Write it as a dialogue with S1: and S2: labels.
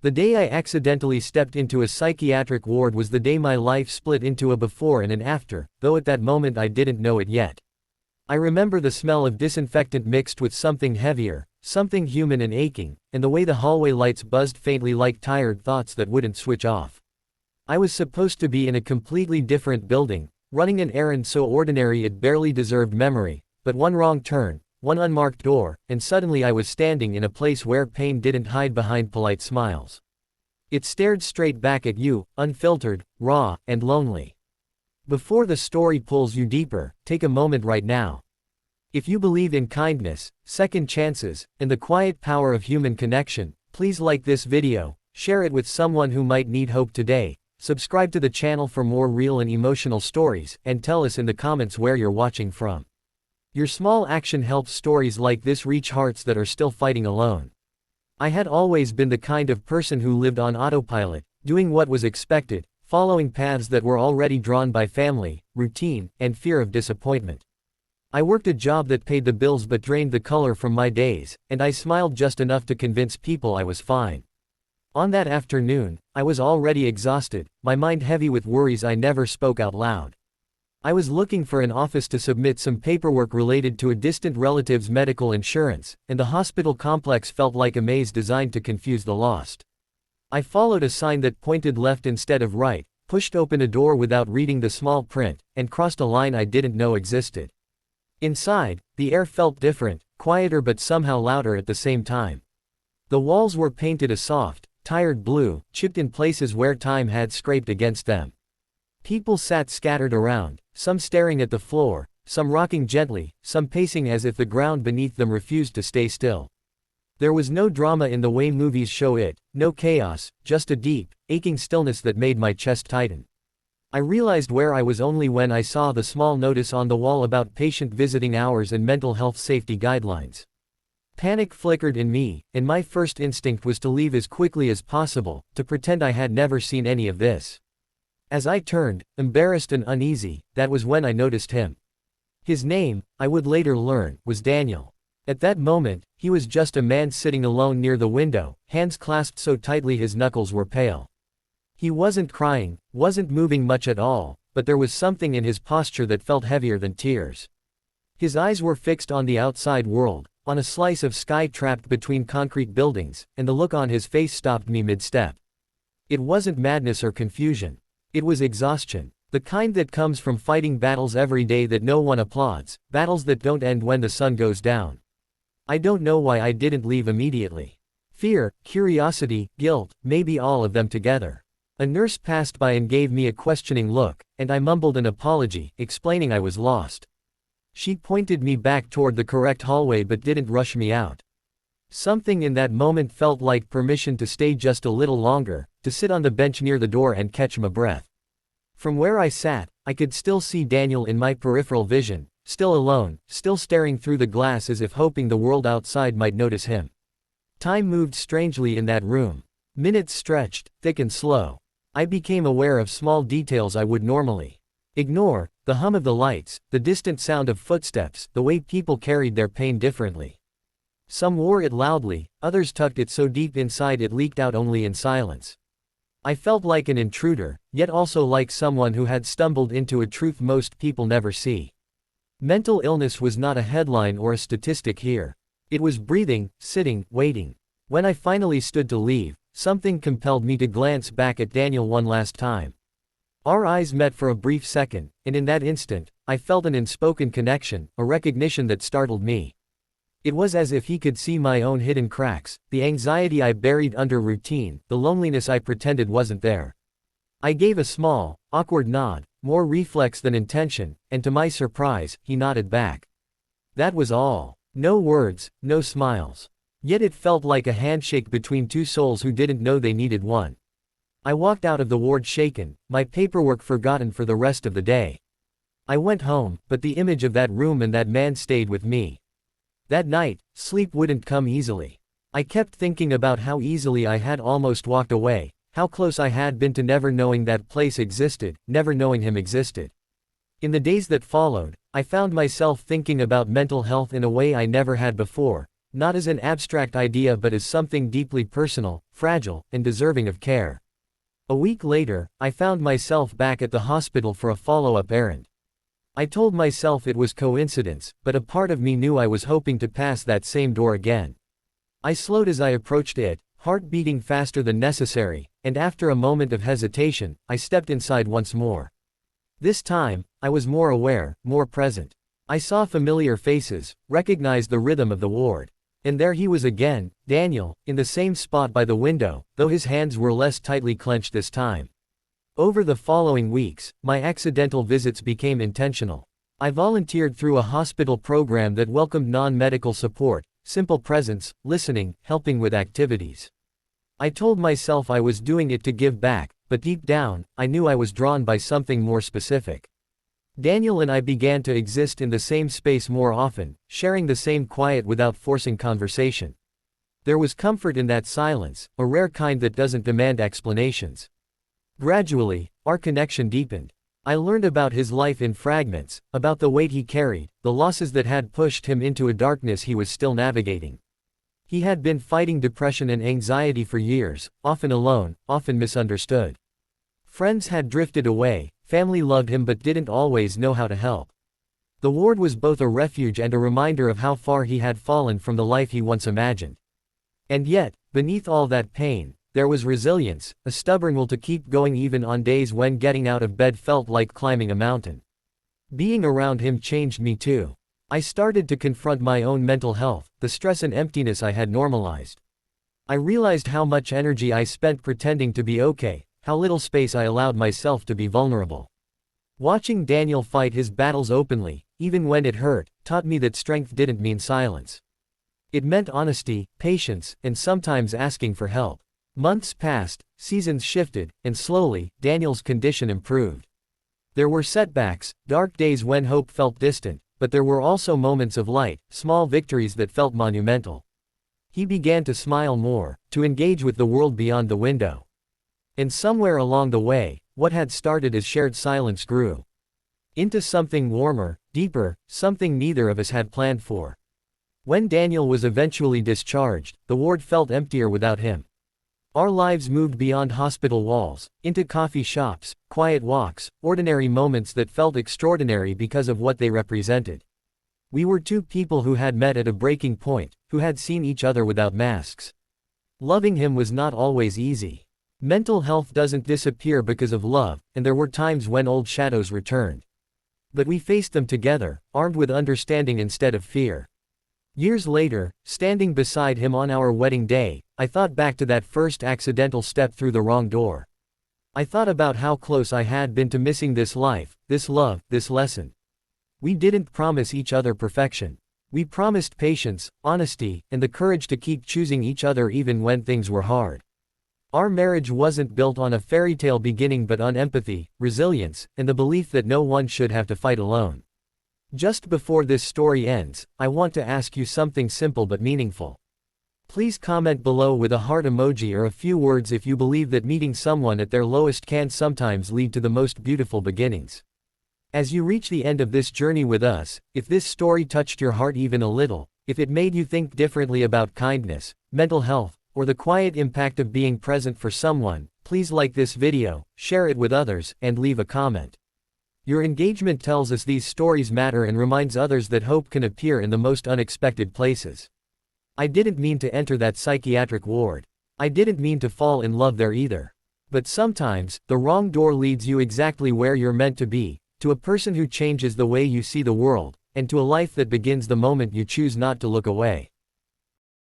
S1: The day I accidentally stepped into a psychiatric ward was the day my life split into a before and an after, though at that moment I didn't know it yet. I remember the smell of disinfectant mixed with something heavier, something human and aching, and the way the hallway lights buzzed faintly like tired thoughts that wouldn't switch off. I was supposed to be in a completely different building, running an errand so ordinary it barely deserved memory, but one wrong turn, one unmarked door, and suddenly I was standing in a place where pain didn't hide behind polite smiles. It stared straight back at you, unfiltered, raw, and lonely. Before the story pulls you deeper, take a moment right now. If you believe in kindness, second chances, and the quiet power of human connection, please like this video, share it with someone who might need hope today, subscribe to the channel for more real and emotional stories, and tell us in the comments where you're watching from. Your small action helps stories like this reach hearts that are still fighting alone. I had always been the kind of person who lived on autopilot, doing what was expected, following paths that were already drawn by family, routine, and fear of disappointment. I worked a job that paid the bills but drained the color from my days, and I smiled just enough to convince people I was fine. On that afternoon, I was already exhausted, my mind heavy with worries I never spoke out loud. I was looking for an office to submit some paperwork related to a distant relative's medical insurance, and the hospital complex felt like a maze designed to confuse the lost. I followed a sign that pointed left instead of right, pushed open a door without reading the small print, and crossed a line I didn't know existed. Inside, the air felt different, quieter but somehow louder at the same time. The walls were painted a soft, tired blue, chipped in places where time had scraped against them. People sat scattered around, some staring at the floor, some rocking gently, some pacing as if the ground beneath them refused to stay still. There was no drama in the way movies show it, no chaos, just a deep, aching stillness that made my chest tighten. I realized where I was only when I saw the small notice on the wall about patient visiting hours and mental health safety guidelines. Panic flickered in me, and my first instinct was to leave as quickly as possible, to pretend I had never seen any of this. As I turned, embarrassed and uneasy, that was when I noticed him. His name, I would later learn, was Daniel. At that moment, he was just a man sitting alone near the window, hands clasped so tightly his knuckles were pale. He wasn't crying, wasn't moving much at all, but there was something in his posture that felt heavier than tears. His eyes were fixed on the outside world, on a slice of sky trapped between concrete buildings, and the look on his face stopped me mid-step. It wasn't madness or confusion. It was exhaustion, the kind that comes from fighting battles every day that no one applauds, battles that don't end when the sun goes down. I don't know why I didn't leave immediately. Fear, curiosity, guilt, maybe all of them together. A nurse passed by and gave me a questioning look, and I mumbled an apology, explaining I was lost. She pointed me back toward the correct hallway but didn't rush me out. Something in that moment felt like permission to stay just a little longer, to sit on the bench near the door and catch my breath. From where I sat, I could still see Daniel in my peripheral vision, still alone, still staring through the glass as if hoping the world outside might notice him. Time moved strangely in that room. Minutes stretched, thick and slow. I became aware of small details I would normally ignore, the hum of the lights, the distant sound of footsteps, the way people carried their pain differently. Some wore it loudly, others tucked it so deep inside it leaked out only in silence. I felt like an intruder, yet also like someone who had stumbled into a truth most people never see. Mental illness was not a headline or a statistic here. It was breathing, sitting, waiting. When I finally stood to leave, something compelled me to glance back at Daniel one last time. Our eyes met for a brief second, and in that instant, I felt an unspoken connection, a recognition that startled me. It was as if he could see my own hidden cracks, the anxiety I buried under routine, the loneliness I pretended wasn't there. I gave a small, awkward nod, more reflex than intention, and to my surprise, he nodded back. That was all. No words, no smiles. Yet it felt like a handshake between two souls who didn't know they needed one. I walked out of the ward shaken, my paperwork forgotten for the rest of the day. I went home, but the image of that room and that man stayed with me. That night, sleep wouldn't come easily. I kept thinking about how easily I had almost walked away, how close I had been to never knowing that place existed, never knowing him existed. In the days that followed, I found myself thinking about mental health in a way I never had before, not as an abstract idea but as something deeply personal, fragile, and deserving of care. A week later, I found myself back at the hospital for a follow-up errand. I told myself it was coincidence, but a part of me knew I was hoping to pass that same door again. I slowed as I approached it, heart beating faster than necessary, and after a moment of hesitation, I stepped inside once more. This time, I was more aware, more present. I saw familiar faces, recognized the rhythm of the ward. And there he was again, Daniel, in the same spot by the window, though his hands were less tightly clenched this time. Over the following weeks, my accidental visits became intentional. I volunteered through a hospital program that welcomed non-medical support, simple presence, listening, helping with activities. I told myself I was doing it to give back, but deep down, I knew I was drawn by something more specific. Daniel and I began to exist in the same space more often, sharing the same quiet without forcing conversation. There was comfort in that silence, a rare kind that doesn't demand explanations. Gradually, our connection deepened. I learned about his life in fragments, about the weight he carried, the losses that had pushed him into a darkness he was still navigating. He had been fighting depression and anxiety for years, often alone, often misunderstood. Friends had drifted away, family loved him but didn't always know how to help. The ward was both a refuge and a reminder of how far he had fallen from the life he once imagined. And yet, beneath all that pain, there was resilience, a stubborn will to keep going even on days when getting out of bed felt like climbing a mountain. Being around him changed me too. I started to confront my own mental health, the stress and emptiness I had normalized. I realized how much energy I spent pretending to be okay, how little space I allowed myself to be vulnerable. Watching Daniel fight his battles openly, even when it hurt, taught me that strength didn't mean silence. It meant honesty, patience, and sometimes asking for help. Months passed, seasons shifted, and slowly, Daniel's condition improved. There were setbacks, dark days when hope felt distant, but there were also moments of light, small victories that felt monumental. He began to smile more, to engage with the world beyond the window. And somewhere along the way, what had started as shared silence grew into something warmer, deeper, something neither of us had planned for. When Daniel was eventually discharged, the ward felt emptier without him. Our lives moved beyond hospital walls, into coffee shops, quiet walks, ordinary moments that felt extraordinary because of what they represented. We were two people who had met at a breaking point, who had seen each other without masks. Loving him was not always easy. Mental health doesn't disappear because of love, and there were times when old shadows returned. But we faced them together, armed with understanding instead of fear. Years later, standing beside him on our wedding day, I thought back to that first accidental step through the wrong door. I thought about how close I had been to missing this life, this love, this lesson. We didn't promise each other perfection. We promised patience, honesty, and the courage to keep choosing each other even when things were hard. Our marriage wasn't built on a fairy tale beginning but on empathy, resilience, and the belief that no one should have to fight alone. Just before this story ends, I want to ask you something simple but meaningful. Please comment below with a heart emoji or a few words if you believe that meeting someone at their lowest can sometimes lead to the most beautiful beginnings. As you reach the end of this journey with us, if this story touched your heart even a little, if it made you think differently about kindness, mental health, or the quiet impact of being present for someone, please like this video, share it with others, and leave a comment. Your engagement tells us these stories matter and reminds others that hope can appear in the most unexpected places. I didn't mean to enter that psychiatric ward. I didn't mean to fall in love there either. But sometimes, the wrong door leads you exactly where you're meant to be, to a person who changes the way you see the world, and to a life that begins the moment you choose not to look away.